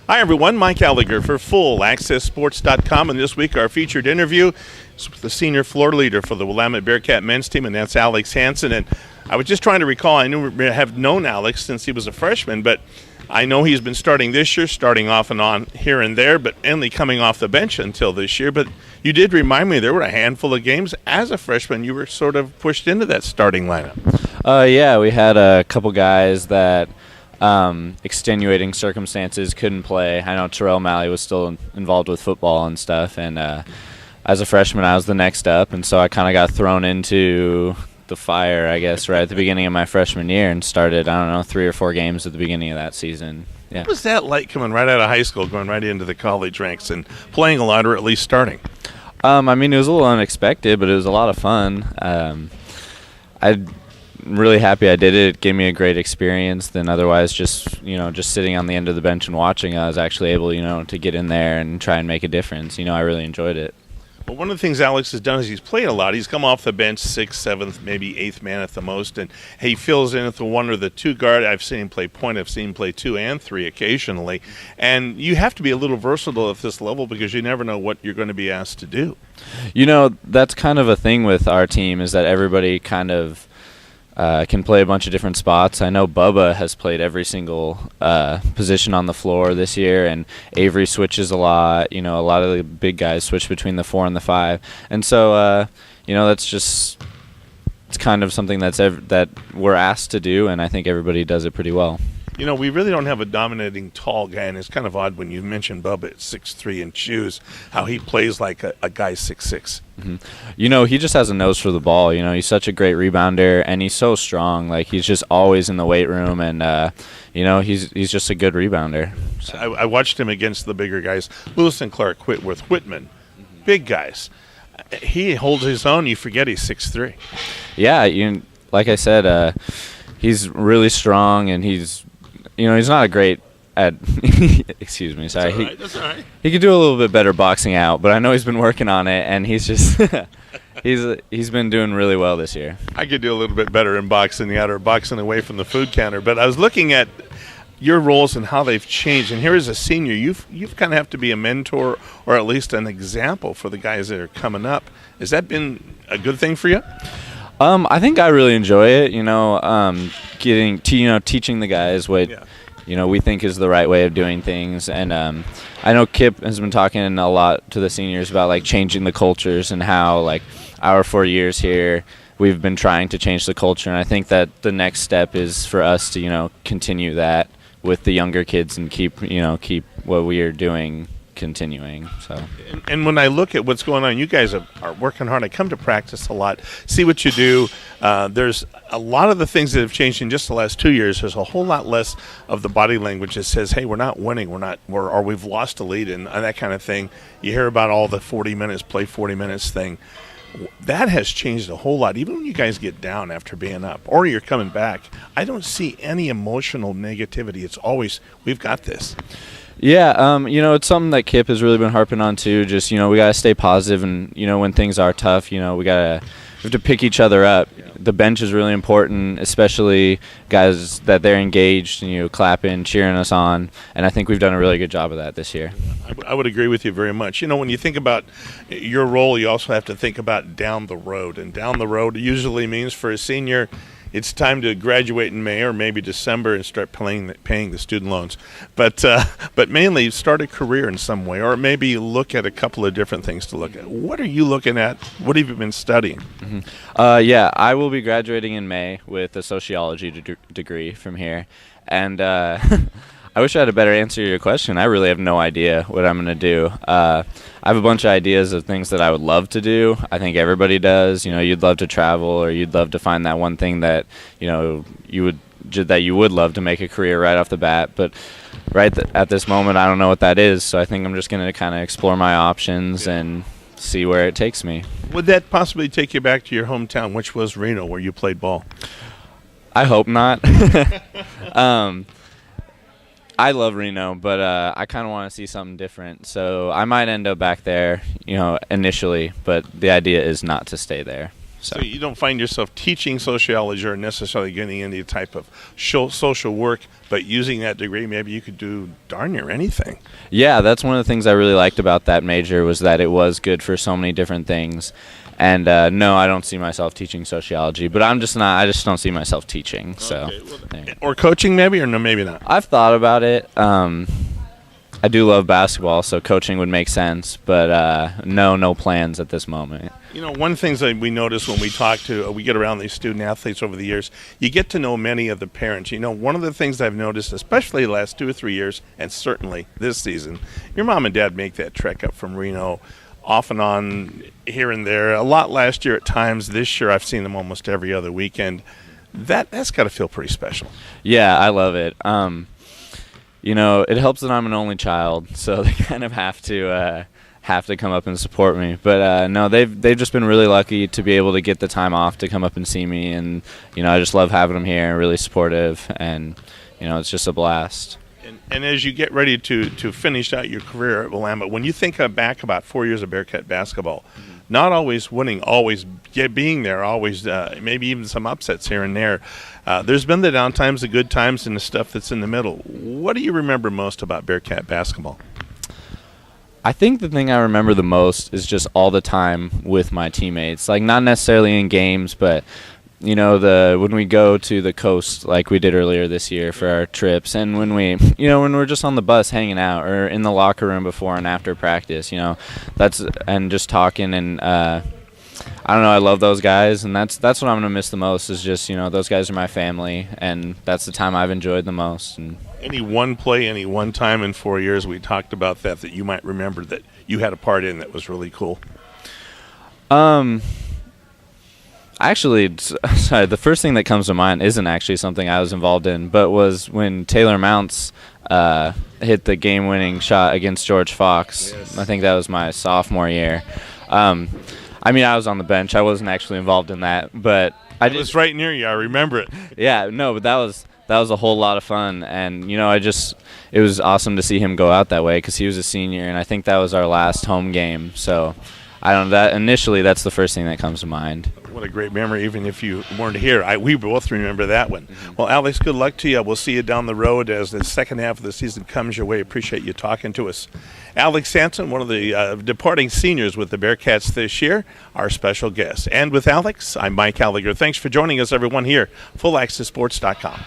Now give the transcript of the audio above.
Hi, everyone. Mike Allegre for FullAccessSports.com. And this week, our featured interview is with the senior floor leader for the Willamette Bearcat men's team, and that's Alex Hansen. And I was just trying to recall, I have known Alex since he was a freshman, but I know he's been starting this year, starting off and on here and there, but only coming off the bench until this year. But you did remind me there were a handful of games as a freshman you were sort of pushed into that starting lineup. Yeah, we had a couple guys that extenuating circumstances couldn't play. I know Terrell Malley was still involved with football and stuff, and as a freshman I was the next up, and so I kind of got thrown into the fire, I guess, right at the beginning of my freshman year and started, 3 or 4 games at the beginning of that season. Yeah. What was that like coming right out of high school, going right into the college ranks and playing a lot, or at least starting? It was a little unexpected, but it was a lot of fun. I'm really happy I did it. It gave me a great experience than otherwise just sitting on the end of the bench and watching. I was actually able, to get in there and try and make a difference. I really enjoyed it. Well, one of the things Alex has done is he's played a lot. He's come off the bench 6th, 7th, maybe 8th man at the most, and he fills in at the 1 or the 2 guard. I've seen him play point. I've seen him play 2 and 3 occasionally. And you have to be a little versatile at this level because you never know what you're going to be asked to do. That's kind of a thing with our team, is that everybody kind of can play a bunch of different spots. I know Bubba has played every single position on the floor this year, and Avery switches a lot. A lot of the big guys switch between the 4 and the 5, and so that's just, it's kind of something that we're asked to do, and I think everybody does it pretty well. We really don't have a dominating tall guy, and it's kind of odd when you mention Bubba at 6'3" in shoes, how he plays like a guy 6'6". Mm-hmm. He just has a nose for the ball. He's such a great rebounder, and he's so strong. Like, he's just always in the weight room, and he's just a good rebounder. So. I watched him against the bigger guys, Lewis and Clark, Whitworth, Whitman, big guys. He holds his own. You forget he's 6'3". Yeah, like I said, he's really strong, and he's not a great at excuse me, sorry. That's all right. He could do a little bit better boxing out, but I know he's been working on it, and he's just he's been doing really well this year. I could do a little bit better in boxing out or boxing away from the food counter, but I was looking at your roles and how they've changed. And here as a senior, you've kind of have to be a mentor or at least an example for the guys that are coming up. Has that been a good thing for you? I think I really enjoy it. Teaching the guys what we think is the right way of doing things. And I know Kip has been talking a lot to the seniors about like changing the cultures and how like our 4 years here we've been trying to change the culture. And I think that the next step is for us to continue that with the younger kids and keep what we are doing continuing. So, and when I look at what's going on, you guys are working hard. I come to practice a lot, see what you do. There's a lot of the things that have changed in just the last 2 years. There's a whole lot less of the body language that says, hey, we're not winning, or we've lost a lead, and that kind of thing. You hear about all the 40 minutes, play 40 minutes thing. That has changed a whole lot. Even when you guys get down after being up or you're coming back, I don't see any emotional negativity. It's always, we've got this. Yeah, it's something that Kip has really been harping on too. Just we gotta stay positive, and when things are tough, we have to pick each other up. Yeah. The bench is really important, especially guys that they're engaged and clapping, cheering us on, and I think we've done a really good job of that this year. I would agree with you very much. When you think about your role, you also have to think about down the road, and down the road usually means for a senior, it's time to graduate in May or maybe December and start paying the student loans. But mainly start a career in some way, or maybe look at a couple of different things to look at. What are you looking at? What have you been studying? Mm-hmm. I will be graduating in May with a sociology degree from here. And I wish I had a better answer to your question. I really have no idea what I'm going to do. I have a bunch of ideas of things that I would love to do. I think everybody does. You'd love to travel, or you'd love to find that one thing that you would love to make a career right off the bat. But at this moment, I don't know what that is. So I think I'm just going to kind of explore my options and see where it takes me. Would that possibly take you back to your hometown, which was Reno, where you played ball? I hope not. I love Reno, but I kind of want to see something different. So I might end up back there, initially, but the idea is not to stay there. So you don't find yourself teaching sociology or necessarily getting any type of social work, but using that degree, maybe you could do darn near anything. Yeah, that's one of the things I really liked about that major was that it was good for so many different things. And no, I don't see myself teaching sociology, but I just don't see myself teaching. So, okay, well, or coaching maybe, or no, maybe not. I've thought about it. I do love basketball, so coaching would make sense, but no plans at this moment. You know, one thing that we notice when we get around these student athletes over the years, you get to know many of the parents. You know, one of the things I've noticed, especially the last 2 or 3 years, and certainly this season, your mom and dad make that trek up from Reno off and on here and there. A lot last year at times. This year I've seen them almost every other weekend. That's got to feel pretty special. Yeah, I love it. You know, it helps that I'm an only child, so they kind of have to come up and support me. But no, they've just been really lucky to be able to get the time off to come up and see me, and you know, I just love having them here. Really supportive, and you know, it's just a blast. And as you get ready to finish out your career at Willamette, when you think back about 4 years of Bearcat basketball, not always winning, always being there, always maybe even some upsets here and there. There's been the down times, the good times, and the stuff that's in the middle. What do you remember most about Bearcat basketball? I think the thing I remember the most is just all the time with my teammates. Like, not necessarily in games, but you know, when we go to the coast like we did earlier this year for our trips, and when we're just on the bus hanging out or in the locker room before and after practice, you know, and just talking, and I don't know, I love those guys, and that's what I'm gonna miss the most is just, you know, those guys are my family, and that's the time I've enjoyed the most. And any one play, any one time in 4 years we talked about that you might remember that you had a part in that was really cool? Actually, sorry, the first thing that comes to mind isn't actually something I was involved in, but was when Taylor Mounts hit the game-winning shot against George Fox. Yes. I think that was my sophomore year. I mean, I was on the bench. I wasn't actually involved in that, but I was right near you. I remember it. Yeah, no, but that was a whole lot of fun, and you know, it was awesome to see him go out that way because he was a senior, and I think that was our last home game. So I don't know, that initially that's the first thing that comes to mind. What a great memory, even if you weren't here. We both remember that one. Mm-hmm. Well, Alex, good luck to you. We'll see you down the road as the second half of the season comes your way. Appreciate you talking to us. Alex Hansen, one of the departing seniors with the Bearcats this year, our special guest. And with Alex, I'm Mike Allegre. Thanks for joining us, everyone, here, fullaccesssports.com.